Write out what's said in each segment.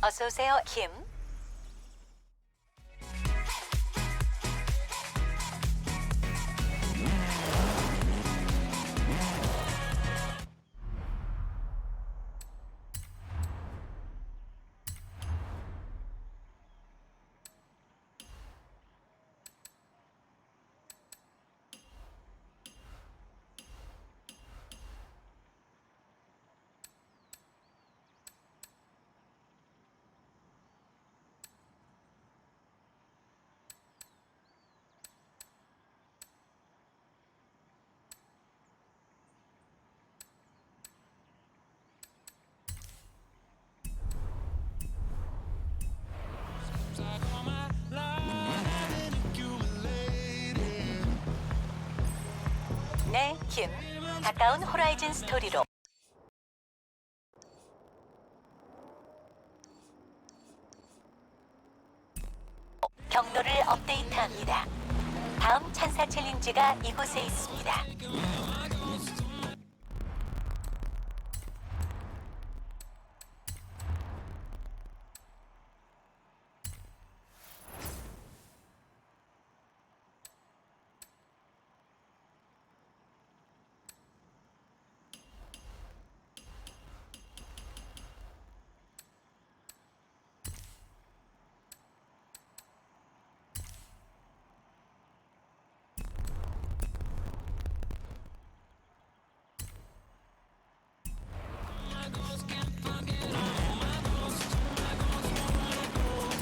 어서 오세요, 김. 네, 김. 가까운 호라이즌 스토리로. 경로를 업데이트합니다. 다음 찬사 챌린지가 이곳에 있습니다.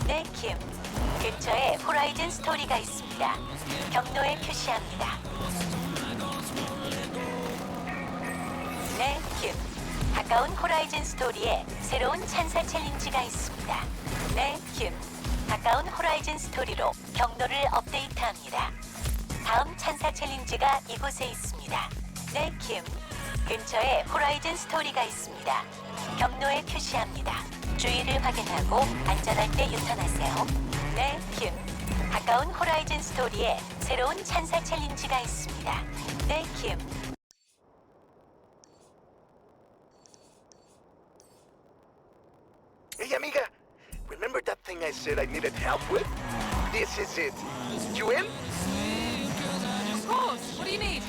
네, 김. 근처에 호라이즌 스토리가 있습니다. 경로에 표시합니다. 네, 김. 가까운 호라이즌 스토리에 새로운 찬사 챌린지가 있습니다. 네, 김. 가까운 호라이즌 스토리로 경로를 업데이트합니다. 다음 찬사 챌린지가 이곳에 있습니다. 네, 김. 근처에 호라이즌 스토리가 있습니다. 경로에 표시합니다. 주위를 확인하고 안전할 때 유턴하세요. 네, 김. 가까운 호라이즌 스토리에 새로운 찬사 챌린지가 있습니다. 네, 김. Hey, amiga. Remember that thing I said I needed help with? This is it. You in? Of course. What do you need?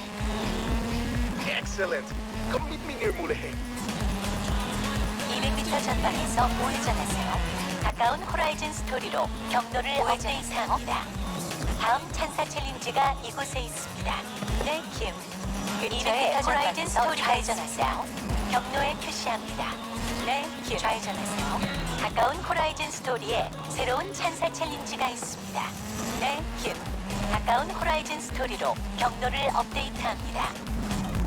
Excellent. Come meet me near Mulehey. 200m 전방에서 우회전하세요. 가까운 호라이즌 스토리로 경로를 업데이트합니다. 다음 찬사 챌린지가 이곳에 있습니다. 네, 김. 근처에 호라이즌 스토리가 있습니다. 경로에 표시합니다. 네, 김. 좌회전하세요. 가까운 호라이즌 스토리에 새로운 찬사 챌린지가 있습니다. 네, 김. 가까운 호라이즌 스토리로 경로를 업데이트합니다.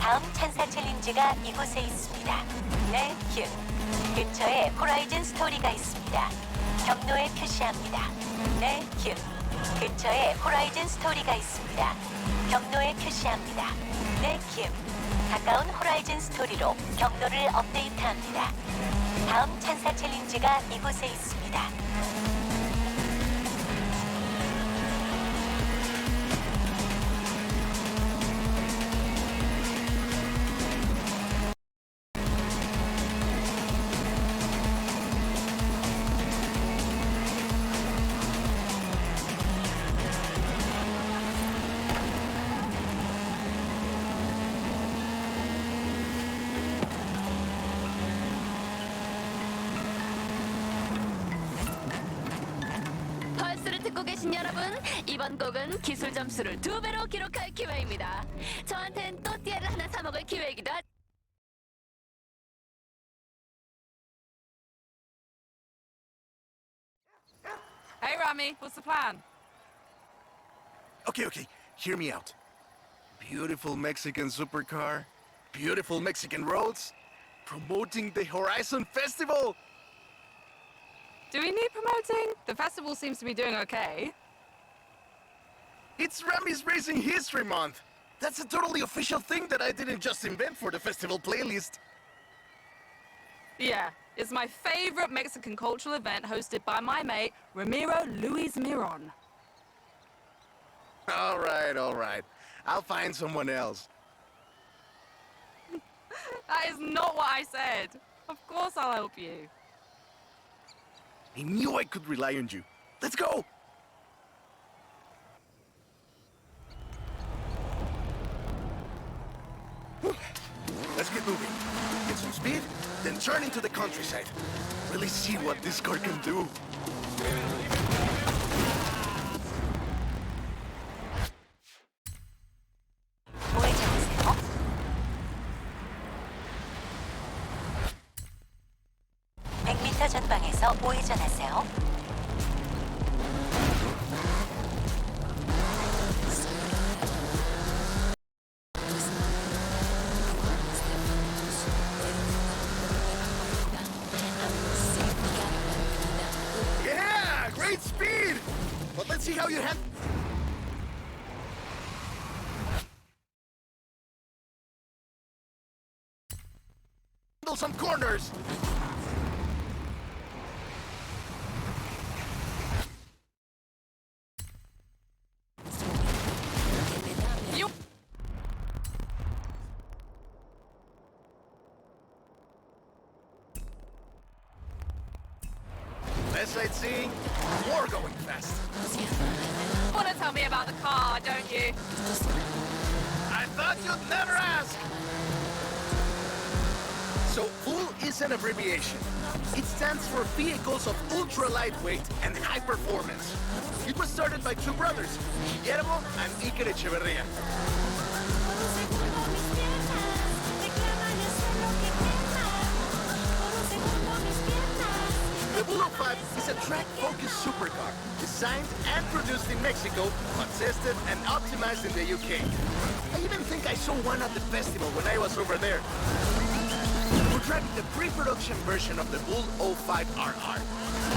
다음 찬사 챌린지가 이곳에 있습니다. 네, 김. 근처에 호라이즌 스토리가 있습니다. 경로에 표시합니다. 네, 김. 근처에 호라이즌 스토리가 있습니다. 경로에 표시합니다. 네, 김. 가까운 호라이즌 스토리로 경로를 업데이트합니다. 다음 찬사 챌린지가 이곳에 있습니다. 펄스를 듣고 계신 여러분, 이번 곡은 기술 점수를 2배로 기록할 기회입니다. 저한텐 또띠아를 하나 사 먹을 기회이기도 하죠. Hey Rami, what's the plan? Okay. Hear me out. Beautiful Mexican supercar, beautiful Mexican roads, promoting the Horizon Festival. Do we need promoting? The festival seems to be doing okay. It's Rami's Racing History Month. That's a totally official thing that I didn't just invent for the festival playlist. Yeah, it's my favorite Mexican cultural event hosted by my mate, Ramiro Luis Miron. All right. I'll find someone else. That is not what I said. Of course I'll help you. I knew I could rely on you. Let's go! Let's get moving. Get some speed, then turn into the countryside. Really see what this car can do. 우회전하세요. 100m 전방에서 우회전하세요. Yeah, great speed! But let's see how you handle some corners. You Less sightseeing, more going fast. want to tell me about the car, don't you? I thought you'd never ask. So VUL is an abbreviation. It stands for Vehicles of Ultra Lightweight and High Performance. It was started by two brothers, Guillermo and Iker Echeverria. The VUL 05 is a track-focused supercar designed and produced in Mexico, but tested and optimized in the UK. I even think I saw one at the festival when I was over there. We're driving the pre-production version of the VUL 05RR,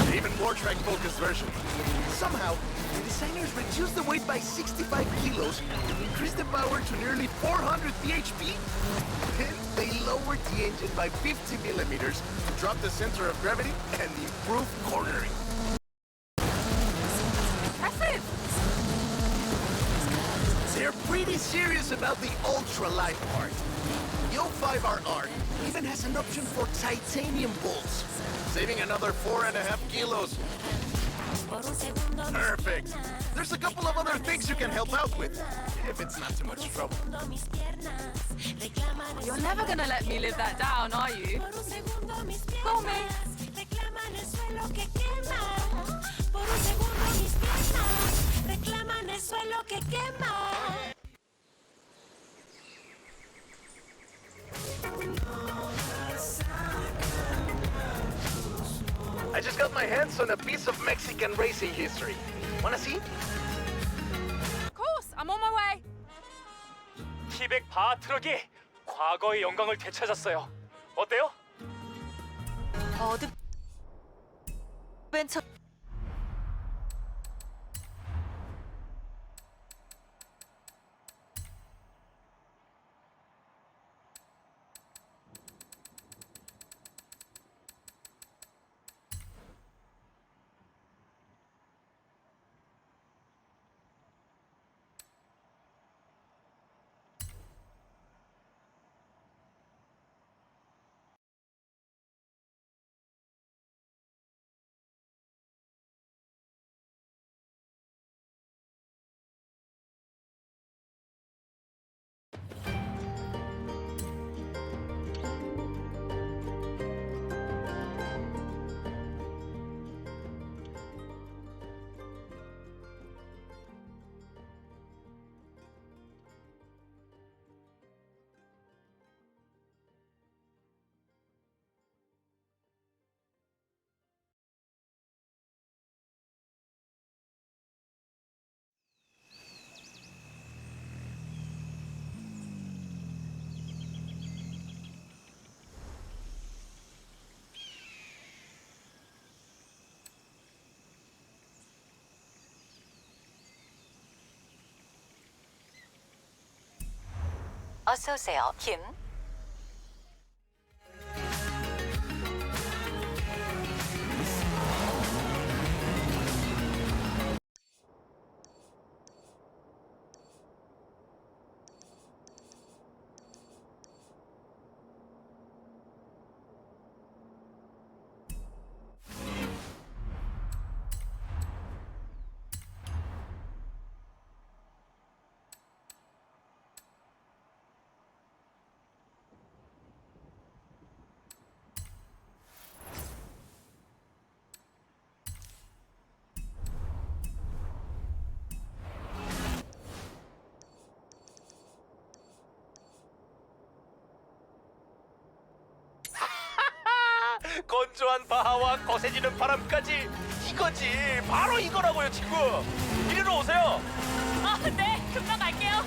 the even more track-focused version. Somehow, the designers reduced the weight by 65 kilos and increased the power to nearly 400 bhp. Then they lowered the engine by 50 millimeters to drop the center of gravity and improve cornering. Impressive. They're pretty serious about the ultra-light part. The 05RR even has an option for titanium bolts, saving another 4.5 kilos. Perfect. There's a couple of other things you can help out with, if it's not too much trouble. You're never gonna let me live that down, are you? Call me. I just got my hands on a piece of Mexican racing history. Wanna see? Of course, I'm on my way. 티백 바 트럭이 과거의 영광을 되찾았어요. 어때요? 어드벤처 어서 오세요, 김. 건조한 바하와 거세지는 바람까지 이거지. 바로 이거라고요, 친구. 이리로 오세요. 네, 금방 갈게요.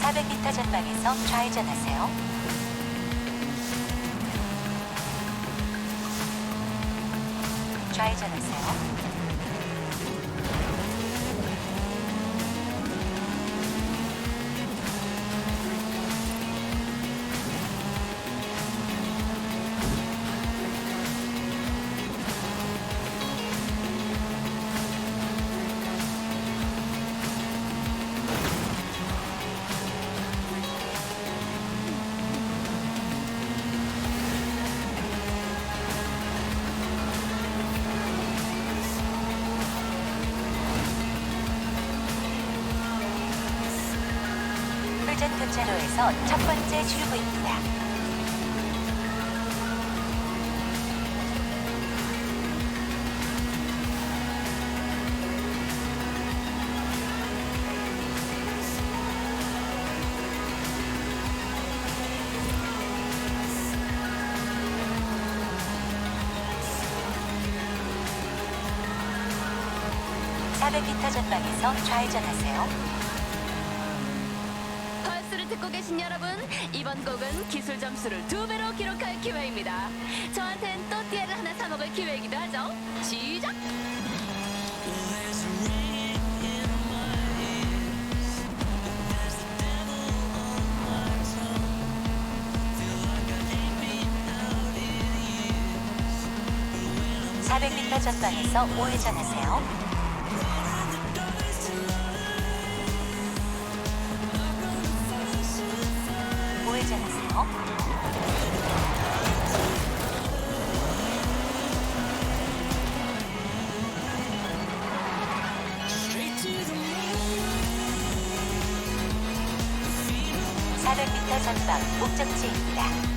400m 전방에서 좌회전하세요. 좌회전하세요. 회전 교차로에서 첫 번째 출구입니다. (400m) 전방에서 좌회전하세요. 펄스를 듣고 계신 여러분, 이번 곡은 기술 점수를 2배로 기록할 기회입니다. 저한텐 또띠아를 하나 사 먹을 기회이기도 하죠. 시작! (400m) 전방에서 우회전하세요. 우회전하세요. (400m) 전방 목적지입니다.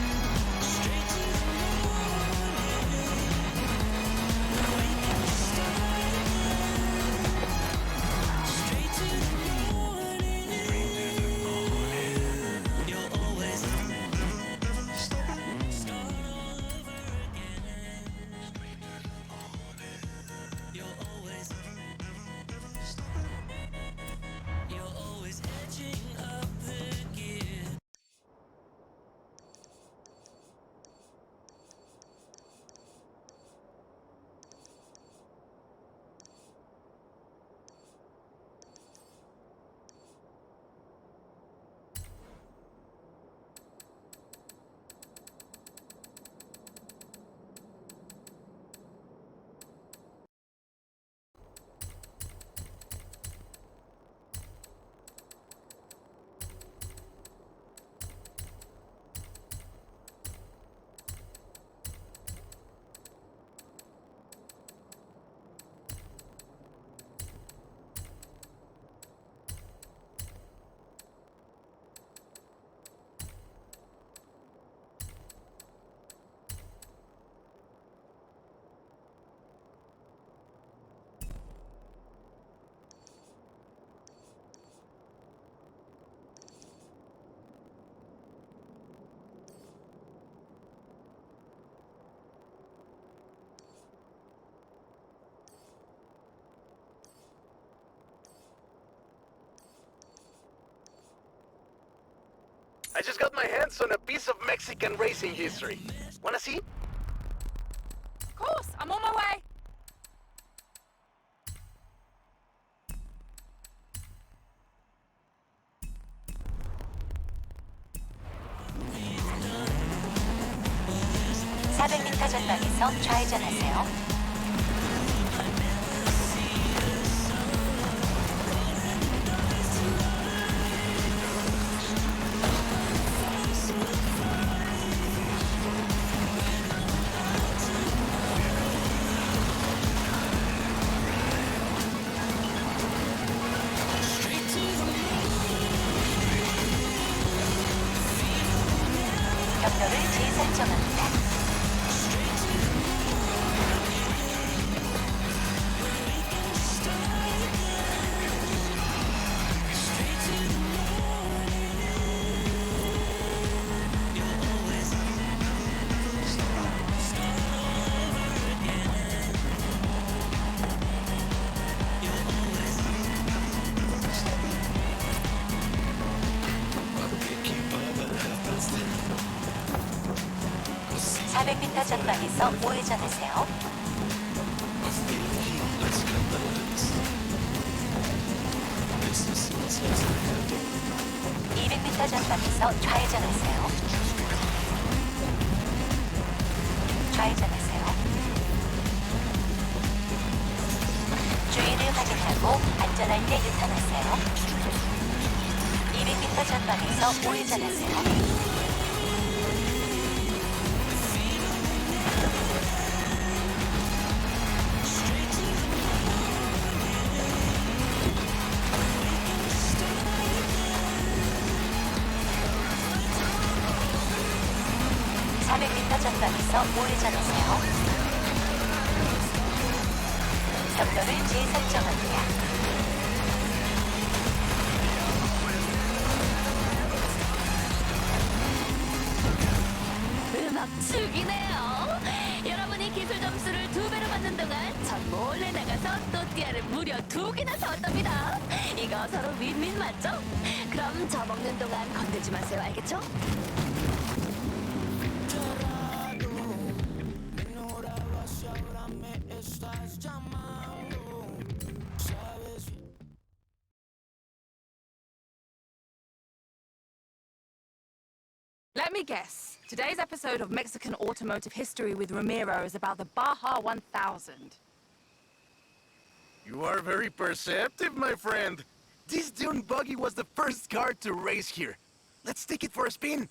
I just got my hands on a piece of Mexican racing history. Wanna see? Of course, I'm on my way. (400m) 전방에서 좌회전하세요. 경로를 재설정합니다. 400m 전방에서 우회전하세요. 200m 전방에서 좌회전하세요. 좌회전하세요. 주의를 확인하고 안전할 때 유턴하세요. 200m 전방에서 우회전하세요. 400m 전방에서 우회전하세요. 경로를 재설정합니다. 음악 죽이네요. 여러분이 기술 점수를 2배로 받는 동안 전 몰래 나가서 또띠아를 무려 2개나 사왔답니다. 이거 서로 윈윈 맞죠? 그럼 저 먹는 동안 건들지 마세요. 알겠죠? Let me guess. Today's episode of Mexican Automotive History with Ramiro is about the Baja 1000. You are very perceptive, my friend. This dune buggy was the first car to race here. Let's take it for a spin.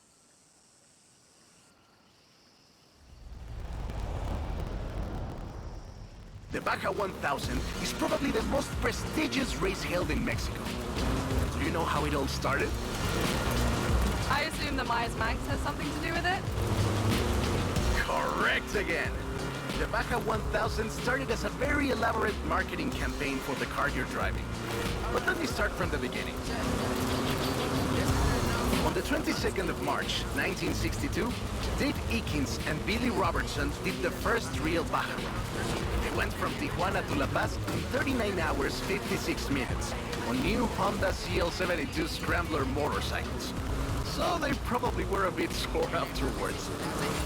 The Baja 1000 is probably the most prestigious race held in Mexico. Do you know how it all started? I assume the Myers Manx has something to do with it? Correct again. The Baja 1000 started as a very elaborate marketing campaign for the car you're driving. But let me start from the beginning. On the 22nd of March, 1962, Dave Eakins and Billy Robertson did the first real Baja run. They went from Tijuana to La Paz in 39 hours, 56 minutes on new Honda CL72 Scrambler motorcycles. So they probably were a bit sore afterwards.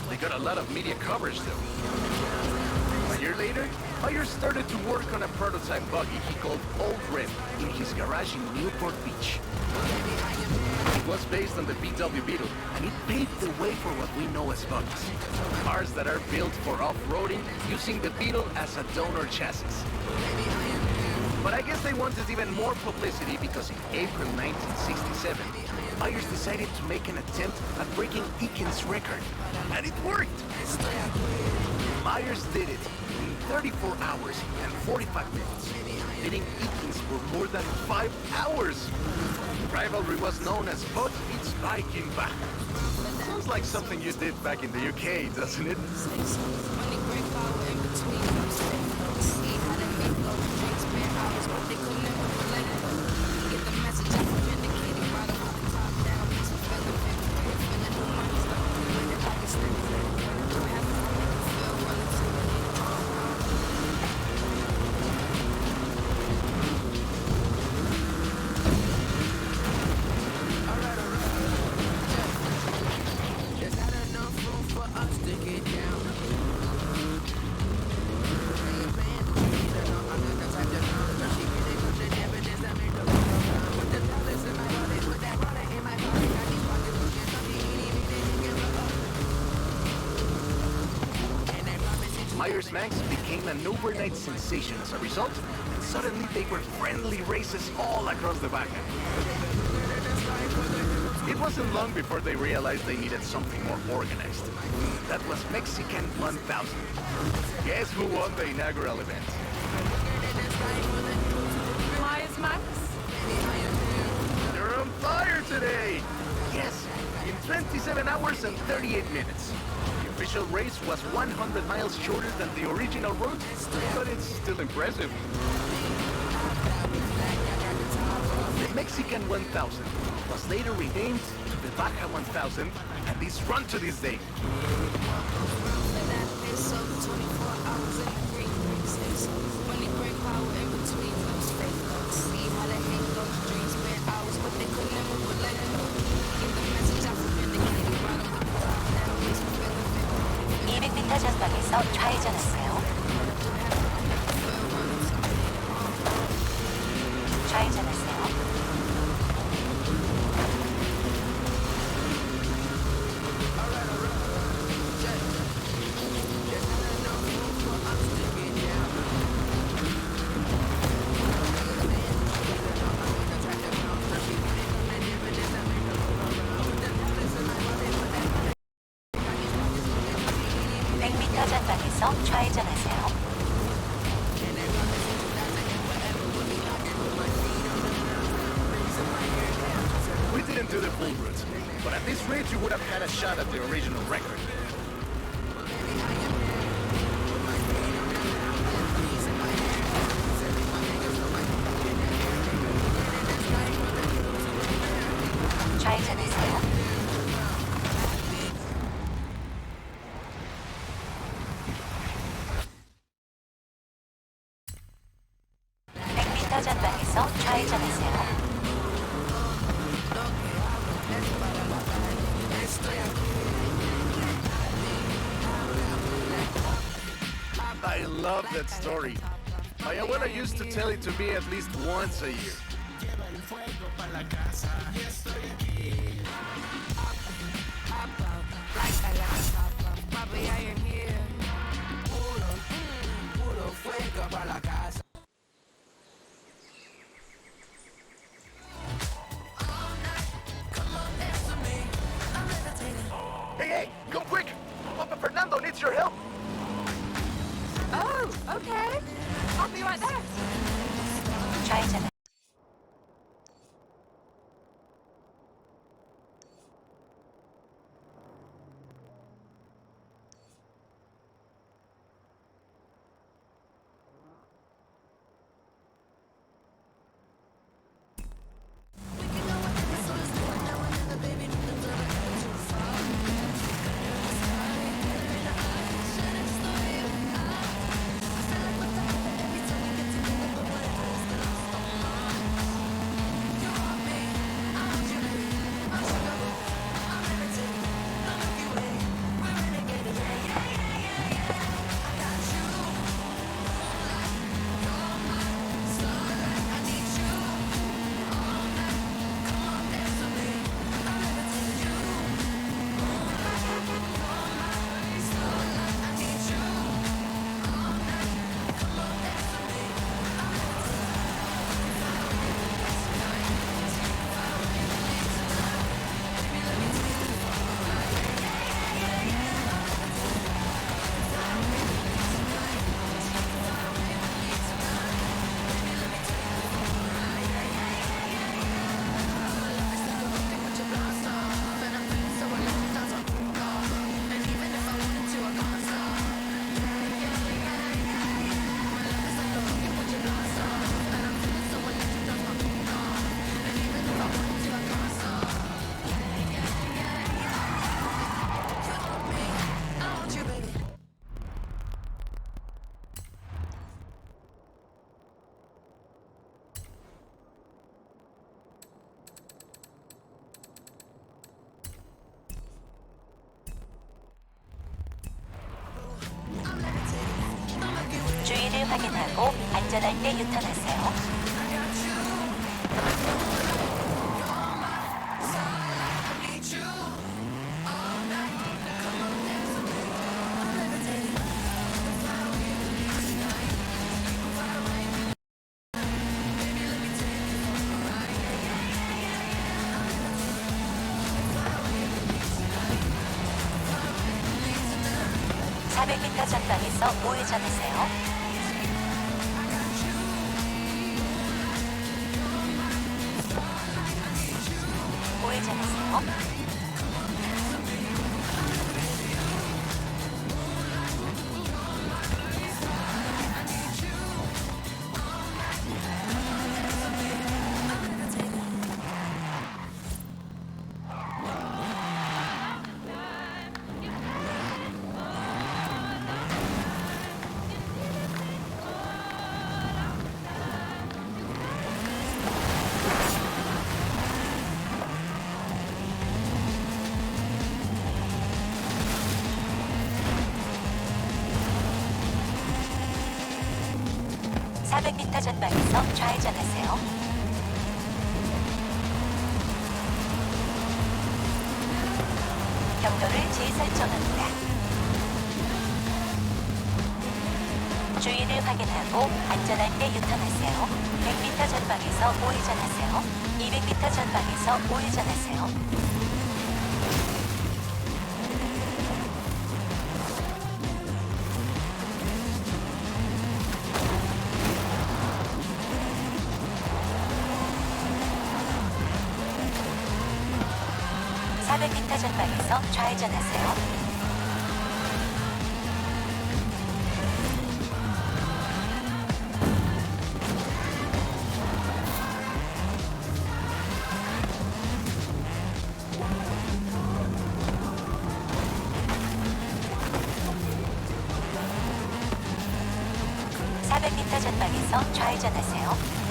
They got a lot of media coverage though. A year later, Myers started to work on a prototype buggy he called Old Red in his garage in Newport Beach. It was based on the VW Beetle, and it paved the way for what we know as buggies. Cars that are built for off-roading using the Beetle as a donor chassis. But I guess they wanted even more publicity because in April 1967, Myers decided to make an attempt at breaking Eakins' record. And it worked! Myers did it in 34 hours and 45 minutes, beating Eakins for more than 5 hours. The rivalry was known as Bud Beats Bike in Baja. Sounds like something you did back in the UK, doesn't it? Myers Manx became an overnight sensation as a result, and suddenly they were friendly races all across the Baja. It wasn't long before they realized they needed something more organized. That was Mexican 1000. Guess who won the inaugural event? Myers Manx? You're on fire today! Yes, in 27 hours and 38 minutes. The official race was 100 miles shorter than the original route, but it's still impressive. The Mexican 1000 was later renamed to the Baja 1000 and is run to this day. 좌회전하세요. 좌회전하세요. 전방에서 좌회전하세요. We didn't do the full route, but at this rate you would have had a shot at the original record. 좌회전하세요. 전방에서 좌회전하세요. I love that story. My abuela used to tell it to me at least once a year. Hey, come quick! Papa Fernando needs your help! Oh, okay. I'll be right there. 좌회전. 주의를 확인하고 안전할 때 유턴하세요. 전방에서 우회전하세요. 우회전하세요. 400m 전방에서 좌회전하세요. 경로를 재설정합니다. 주위를 확인하고 안전할 때 유턴하세요. 100m 전방에서 우회전하세요. 200m 전방에서 우회전하세요. (400m) 전방에서 좌회전하세요. (400m) 전방에서 좌회전하세요.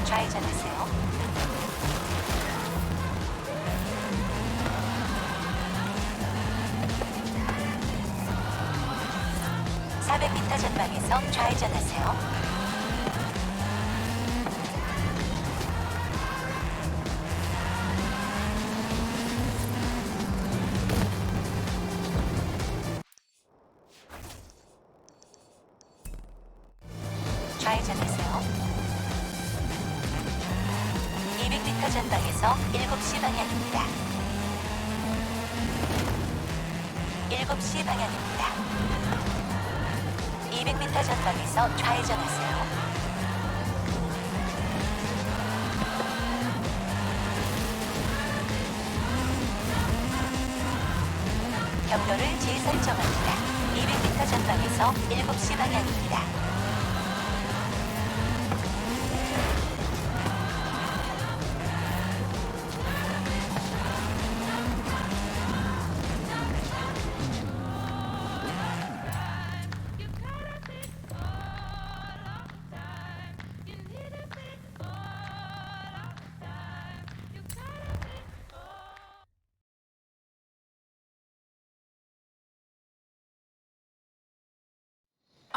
좌회전하세요. (400m) 전방에서 좌회전하세요. 좌회전하세요. 200m 전방에서 7시 방향입니다. 7시 방향입니다. 200m 전방에서 좌회전하세요. 경로를 재설정합니다. 200m 전방에서 7시 방향입니다.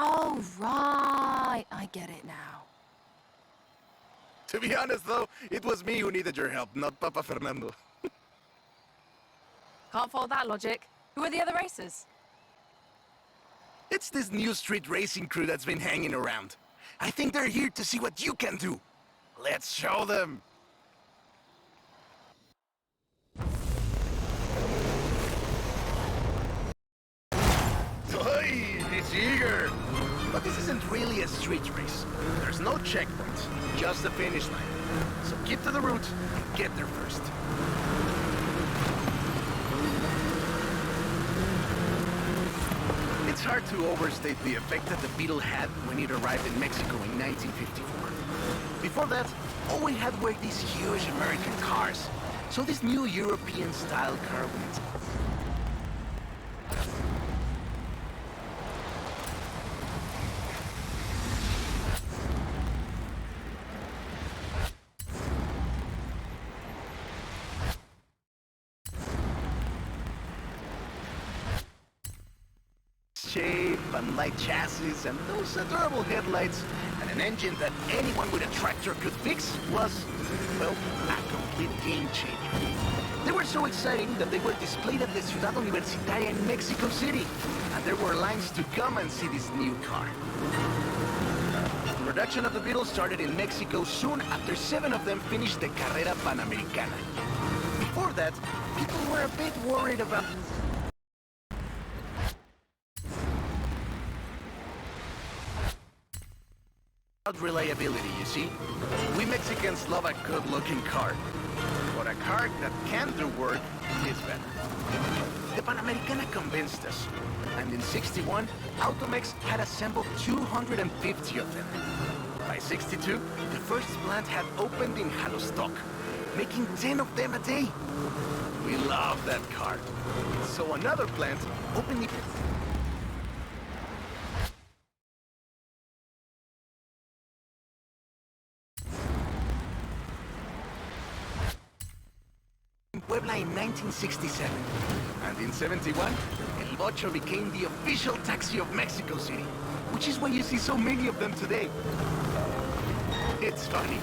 Oh, right. I get it now. To be honest, though, it was me who needed your help, not Papa Fernando. Can't fault that logic. Who are the other racers? It's this new street racing crew that's been hanging around. I think they're here to see what you can do. Let's show them. Oi, it's eager. But this isn't really a street race. There's no checkpoint, just the finish line. So keep to the route and get there first. It's hard to overstate the effect that the Beetle had when it arrived in Mexico in 1954. Before that, all we had were these huge American cars. So this new European-style car went. Shape and light chassis and those adorable headlights and an engine that anyone with a tractor could fix was, well, a complete game changer. They were so exciting that they were displayed at the Ciudad Universitaria in Mexico City, and there were lines to come and see this new car. Production of the Beetle started in Mexico soon after 7 of them finished the Carrera Panamericana. Before that, people were a bit worried about reliability, you see. We Mexicans love a good-looking car, but a car that can do work is better. The Panamericana convinced us, and in '61, Automex had assembled 250 of them. By '62, the first plant had opened in Jalostoc, making 10 of them a day. We love that car. So another plant opened in in Puebla in 1967. And in 71, El Bocho became the official taxi of Mexico City, which is why you see so many of them today. It's funny.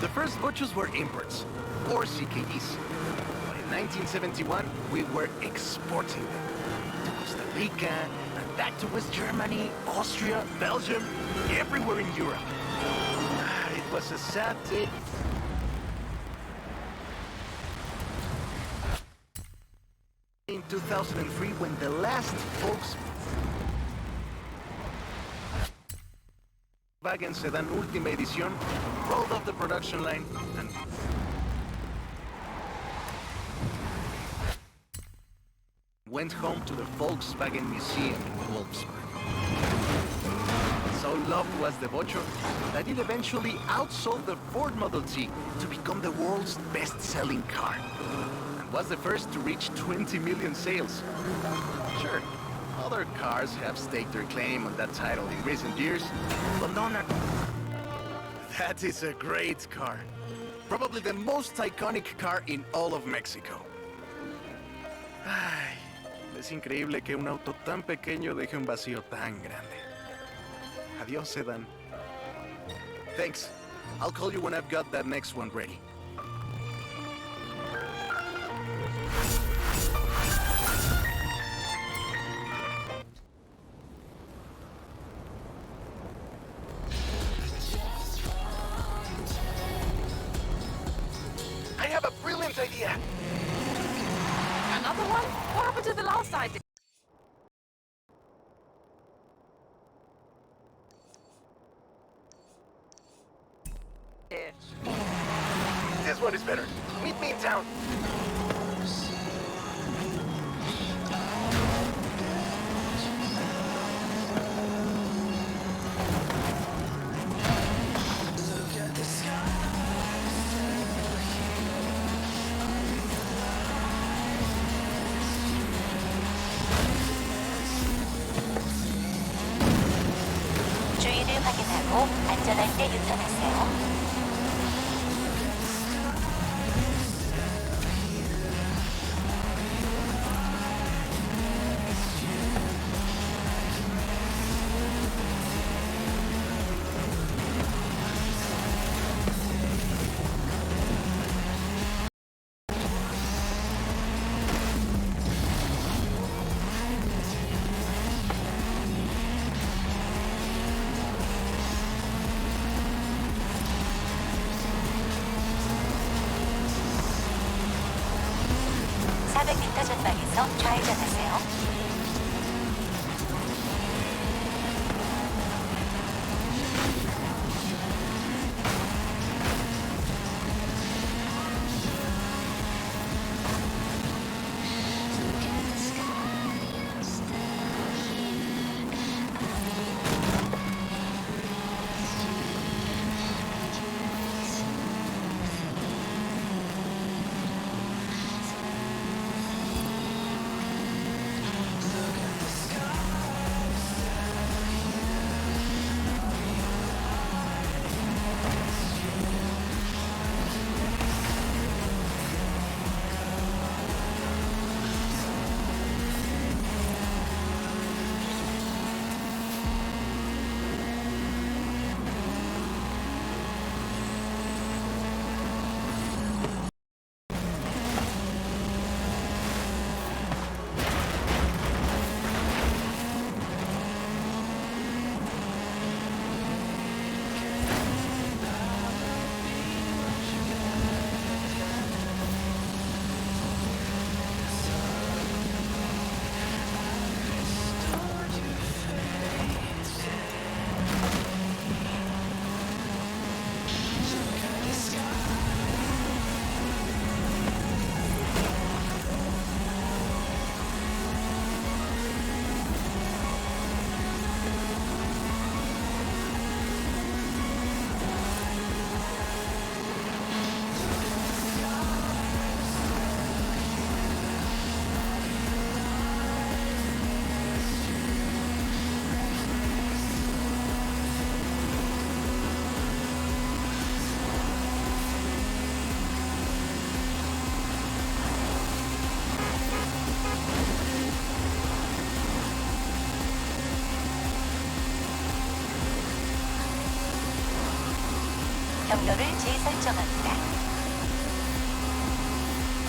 The first Bochos were imports, or CKEs. But in 1971, we were exporting them to Costa Rica, and back to West Germany, Austria, Belgium, everywhere in Europe. It was a sad day. In 2003, when the last Volkswagen Sedan Última Edición rolled off the production line and went home to the Volkswagen Museum in Wolfsburg. So loved was the Bocho that it eventually outsold the Ford Model T to become the world's best-selling car. And was the first to reach 20 million sales. Sure, other cars have staked their claim on that title in recent years, but none are... That is a great car. Probably the most iconic car in all of Mexico. Ay, es increíble que un auto tan pequeño deje un vacío tan grande. Adiós, Sedan. Thanks. I'll call you when I've got that next one ready. I have a brilliant idea. Another one? What happened to the last idea? This one is better. Meet me in town. 주의를 확인하고 안전할 때 유턴하세요. 전방에서 좌회전하세요. 경로를 재설정합니다.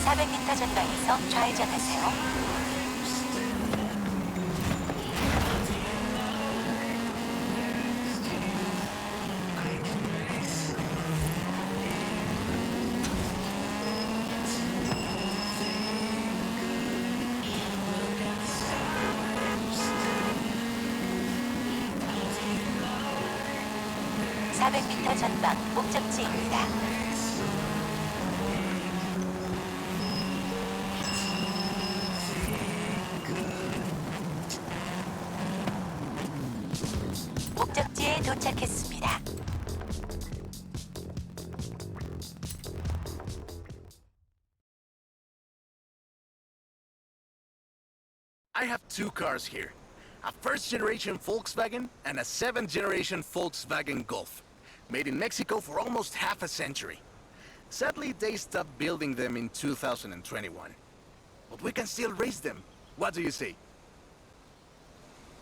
400m 전방에서 좌회전하세요. (400m) 전방 목적지입니다. 목적지에 도착했습니다. I have two cars here. A first-generation Volkswagen and a seventh-generation Volkswagen Golf. Made in Mexico for almost half a century. Sadly, they stopped building them in 2021. But we can still race them. What do you say?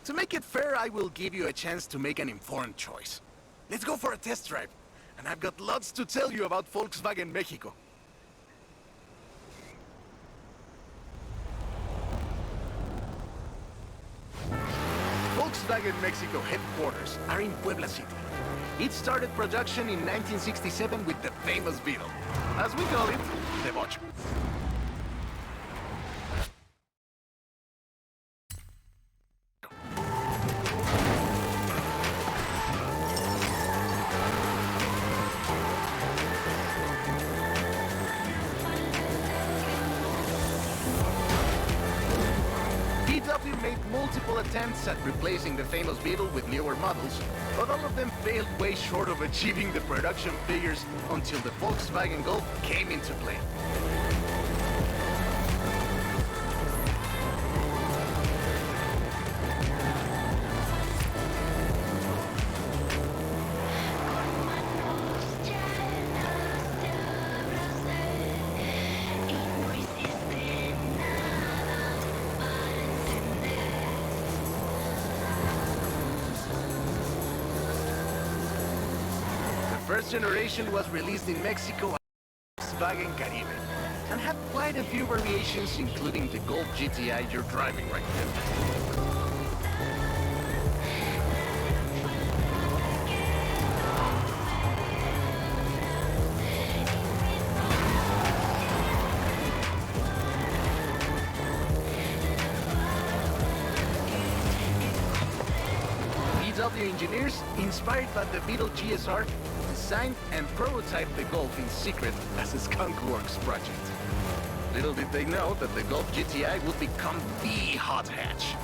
To make it fair, I will give you a chance to make an informed choice. Let's go for a test drive. And I've got lots to tell you about Volkswagen Mexico. Volkswagen Mexico headquarters are in Puebla City. It started production in 1967 with the famous Beetle. As we call it, the Bocho. VW made multiple attempts at replacing the famous Beetle with newer models, but all of them failed way short of achieving the production figures until the Volkswagen Golf came into play. First generation was released in Mexico as Volkswagen Caribe and had quite a few variations, including the Golf GTI you're driving right now. VW engineers, inspired by the Beetle GSR, designed and prototyped the Golf in secret as a skunkworks project. Little did they know that the Golf GTI would become the hot hatch.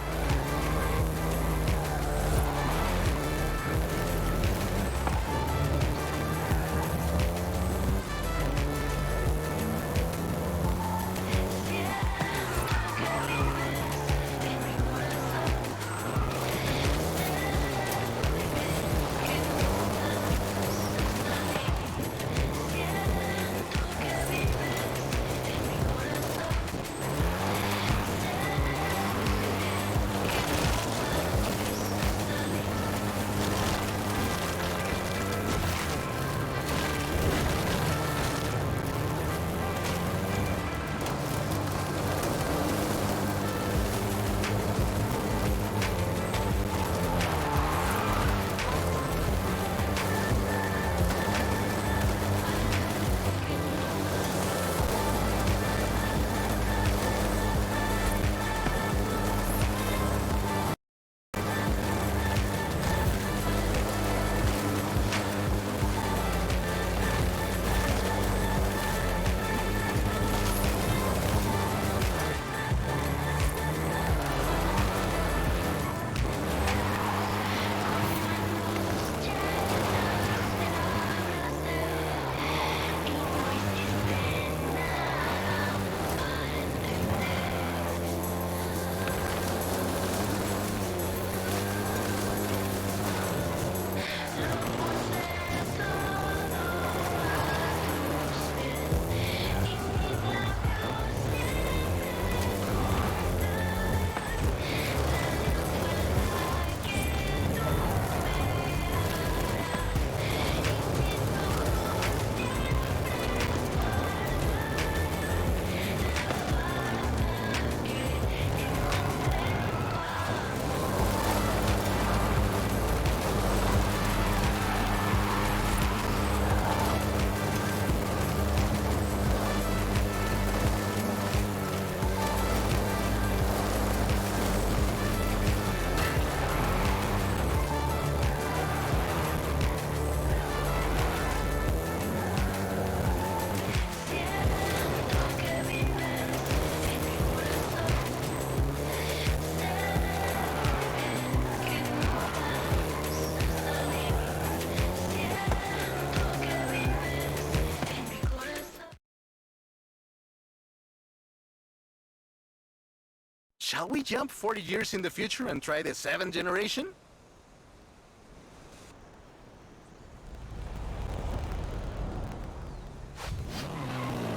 Shall we jump 40 years in the future and try the 7th generation?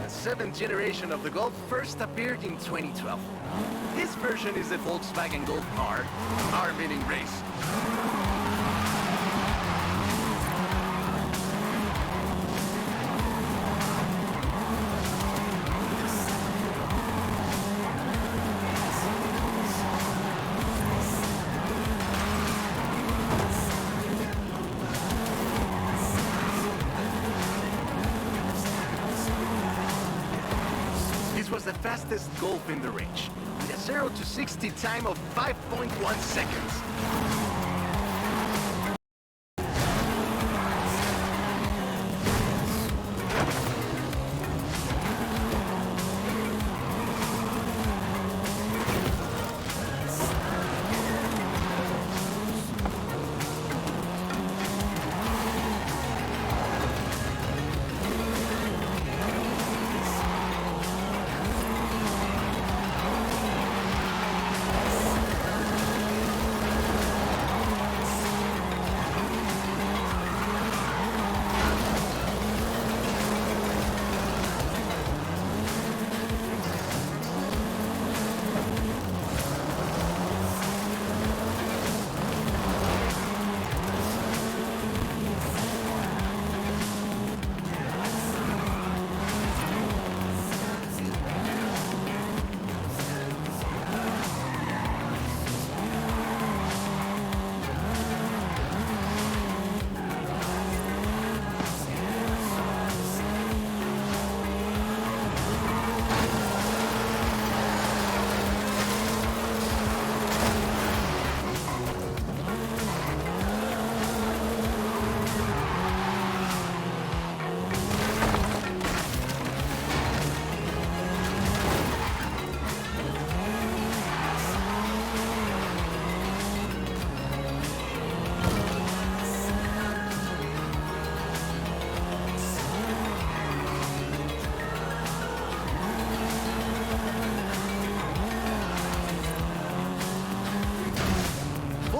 The 7th generation of the Golf first appeared in 2012. This version is the Volkswagen Golf R, R meaning race. This was the fastest Golf in the range, with a 0 to 60 time of 5.1 seconds.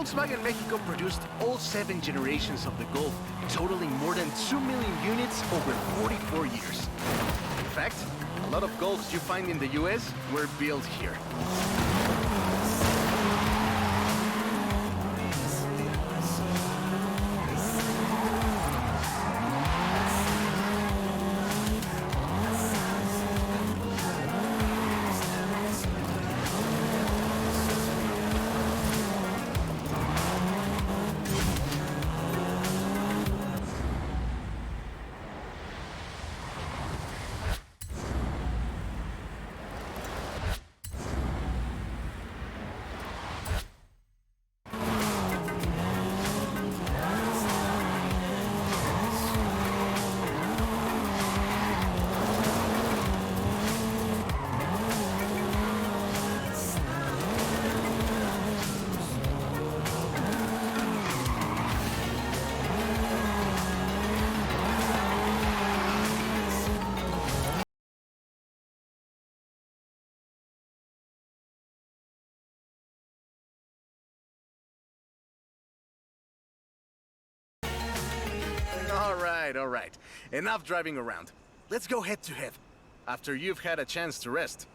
Volkswagen Mexico produced all 7 generations of the Golf, totaling more than 2 million units over 44 years. In fact, a lot of Golfs you find in the US were built here. All right. Enough driving around. Let's go head to head. After you've had a chance to rest.